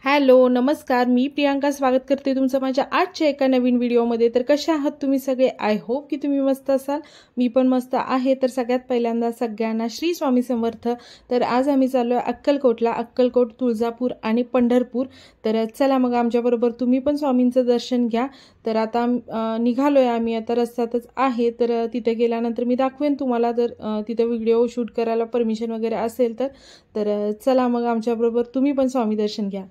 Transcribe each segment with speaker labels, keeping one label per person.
Speaker 1: Hello नमस्कार, मी प्रियांका स्वागत करते तुमचं माझ्या आजच्या एका नवीन व्हिडिओमध्ये। तर कशा आहात तुम्ही सगळे? आय होप की तुम्ही मस्त असाल, मी पण मस्त आहे। तर सगळ्यात पहिल्यांदा सगळ्यांना श्री स्वामी समर्थ। तर आज आम्ही चाललो आहे अक्कलकोटला, अक्कलकोट, तुळजापूर आणि पंढरपूर। तर चला मग आमच्याबरोबर तुम्ही पण स्वामींचं दर्शन घ्या। तर आता निघालोय आम्ही, आता रस्त्यातच आहे। तर तिथे गेल्यानंतर मी दाखवेन तुम्हाला, जर तिथे व्हिडिओ शूट करायला परमिशन वगैरे असेल तर चला मग आमच्याबरोबर तुम्ही पण स्वामी दर्शन घ्या।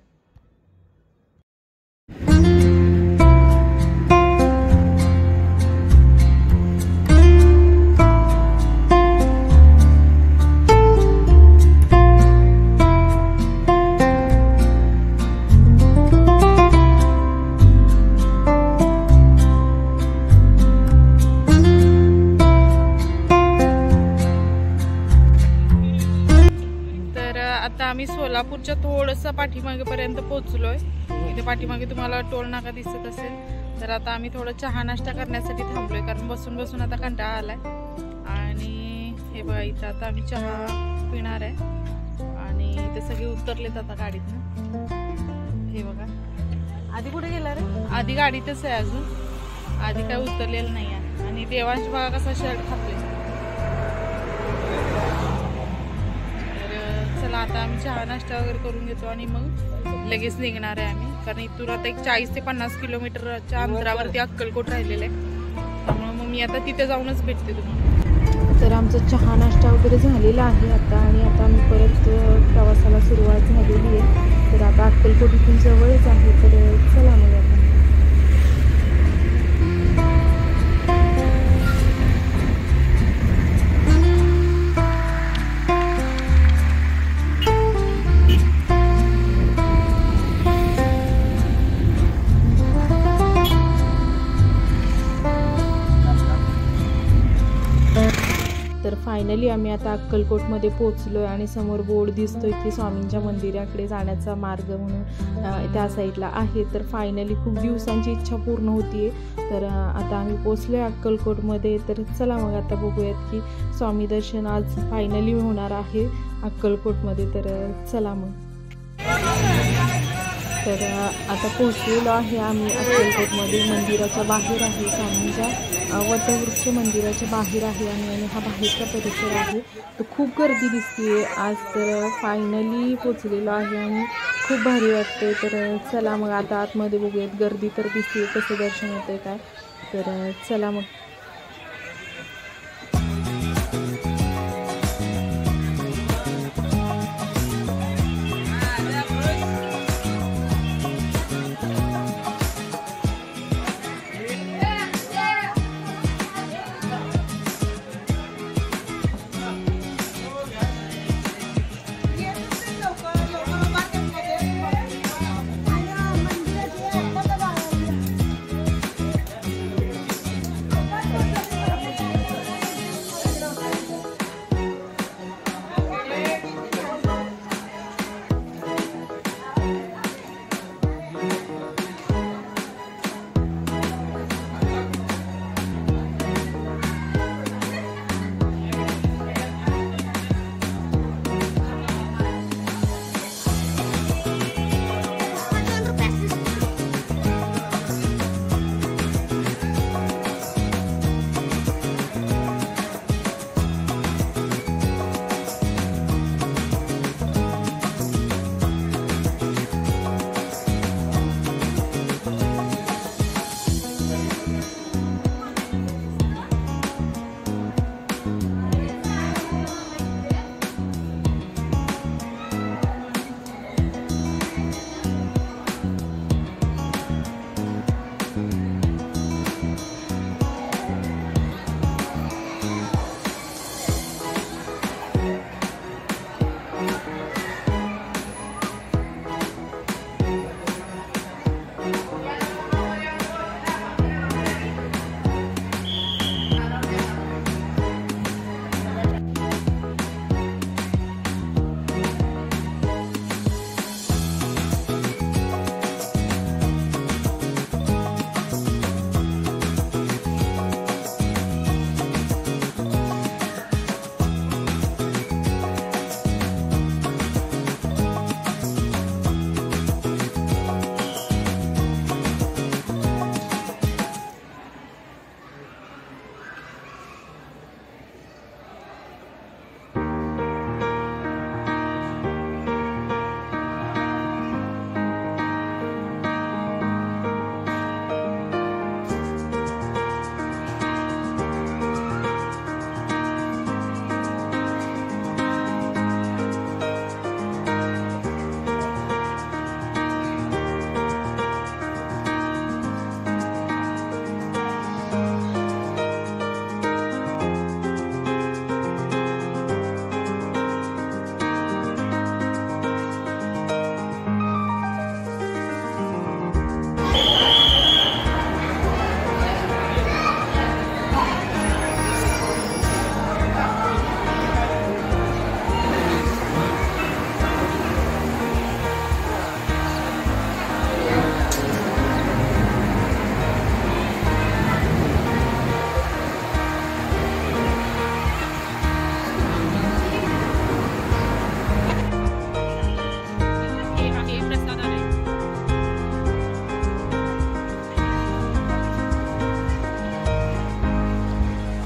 Speaker 1: आता आम्ही सोलापूरच्या थोडंसं पाठीमागेपर्यंत पोहोचलोय। इथे पाठीमागे तुम्हाला टोल नाका दिसत असेल। तर आता आम्ही थोडं चहा नाश्ता करण्यासाठी थांबलोय, कारण बसून बसून आता कंटाळा आलाय। आणि हे बघा, इथं आता आम्ही चहा पिणार आहे आणि इथे सगळे उतरलेत आता गाडीतनं। हे बघा, आधी कुठे गेला रे? आधी गाडीतच आहे अजून, आधी काय उतरलेलं नाही आहे। आणि देवांश बघा कसा शर्ट घातलाय। आता आम्ही चहा नाश्ता वगैरे करून घेतो आणि मग लगेच निघणार आहे आम्ही, कारण इथून आता एक 40 ते 50 किलोमीटरच्या अंतरावरती अक्कलकोट राहिलेलं आहे। त्यामुळे मग मी आता तिथे जाऊनच भेटते तुम्हाला। तर आमचा चहा नाश्ता वगैरे झालेला आहे आता, आणि आता आम्ही परत प्रवासाला सुरुवात झालेली आहे। तर आता अक्कलकोट इथून जवळच आहे, तर चला मग आता। तर फायनली आम्ही आता अक्कलकोटमध्ये पोहोचलोय आणि समोर बोर्ड दिसतोय की स्वामींच्या मंदिराकडे जाण्याचा मार्ग म्हणून त्या साईडला आहे। तर फायनली खूप दिवसांची इच्छा पूर्ण होतीये। तर आता आम्ही पोहोचलोय अक्कलकोटमध्ये। तर चला मग आता बघूयात की स्वामी दर्शन आज फायनली होणार आहे अक्कलकोटमध्ये। तर चला मग। तर आता पोहोचलेलो आहे आम्ही अक्कलकोटमध्ये, मंदिराच्या बाहेर आहे, स्वामींच्या वटवृक्ष मंदिराच्या बाहेर आहे आणि हा बाहेरचा परिसर आहे। तर खूप गर्दी दिसते आज। तर फायनली पोचलेलो आहे आणि खूप भारी वाटते। तर चला मग आता आतमध्ये बघूयात, गर्दी तर दिसते, कसं दर्शन होतंय काय। तर चला मग।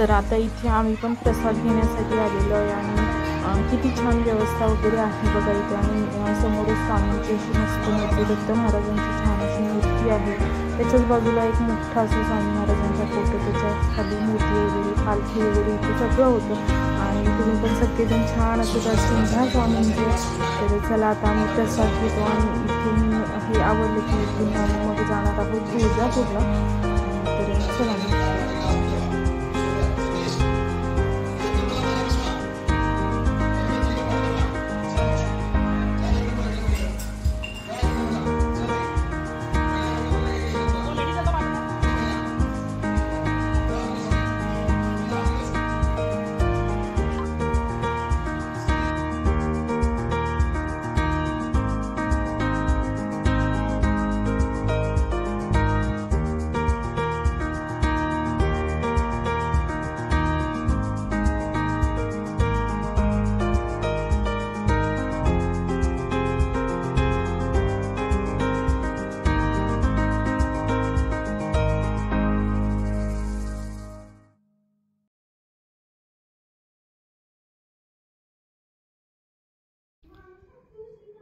Speaker 1: तर आता इथे आम्ही पण प्रसाद घेण्यासाठी आलेलो आहे आणि किती छान व्यवस्था वगैरे आहे बघा इथे. आणि समोरच स्वामींची अशी मस्त मूर्ती, दत्त महाराजांची छान अशी मूर्ती आहे. त्याच्याच बाजूला एक मोठा असं स्वामी महाराजांचा फोटो, त्याच्या खाली मूर्ती वगैरे, पालखी वगैरे इथे सगळं होतं. आणि तुम्ही पण सगळेजण छान असं दर्शन घ्या स्वामींचे. तर चला आता आम्ही प्रसाद घेतो आणि इथून हे आवडलं की इथून आम्ही मग जाणार आहोत तुळजापूरला. तर चला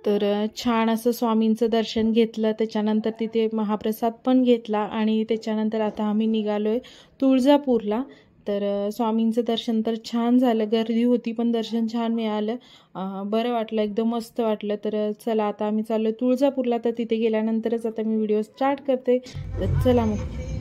Speaker 1: तर छान असं स्वामींचं दर्शन घेतलं. त्याच्यानंतर तिथे महाप्रसाद पण घेतला आणि त्याच्यानंतर आता आम्ही निघालो आहे तुळजापूरला. तर स्वामींचं दर्शन तर छान झालं, गर्दी होती पण दर्शन छान मिळालं, बरं वाटलं, एकदम मस्त वाटलं. तर चला आता आम्ही चाललो तुळजापूरला. तर तिथे गेल्यानंतरच आता मी व्हिडिओ स्टार्ट करते. तर चला मग.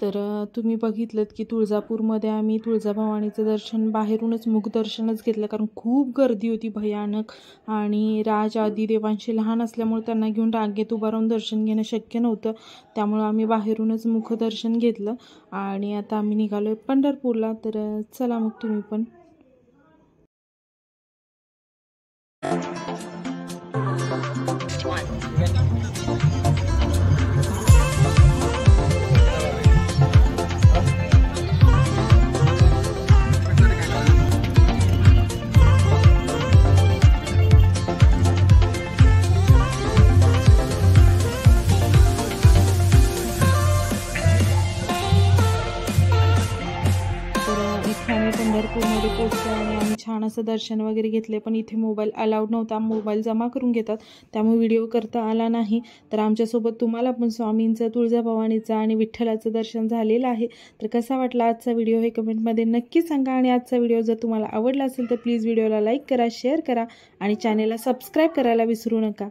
Speaker 1: तर तुम्ही बघितलं की तुळजापूरमध्ये आम्ही तुळजाभवानीचं दर्शन बाहेरूनच मुखदर्शनच घेतलं, कारण खूप गर्दी होती भयानक. आणि राज आदी देवांशी लहान असल्यामुळे त्यांना घेऊन रांगेत उभं राहून दर्शन घेणं शक्य नव्हतं, त्यामुळं आम्ही बाहेरूनच मुखदर्शन घेतलं. आणि आता आम्ही निघालो आहे पंढरपूरला. तर चला मग तुम्ही पण. आम्ही पंढरपूरमध्ये पोहोचलो आणि आम्ही छान असं दर्शन वगैरे घेतले, पण इथे मोबाईल अलाउड नव्हता, मोबाईल जमा करून घेतात, त्यामुळे व्हिडिओ करता आला नाही. तर आमच्यासोबत तुम्हाला पण स्वामींचं, तुळजाभवानीचं आणि विठ्ठलाचं दर्शन झालेलं आहे. तर कसा वाटला आजचा व्हिडिओ हे कमेंटमध्ये नक्की सांगा. आणि आजचा व्हिडिओ जर तुम्हाला आवडला असेल तर प्लीज व्हिडिओला लाईक करा, शेअर करा आणि चॅनेलला सबस्क्राईब करायला विसरू नका.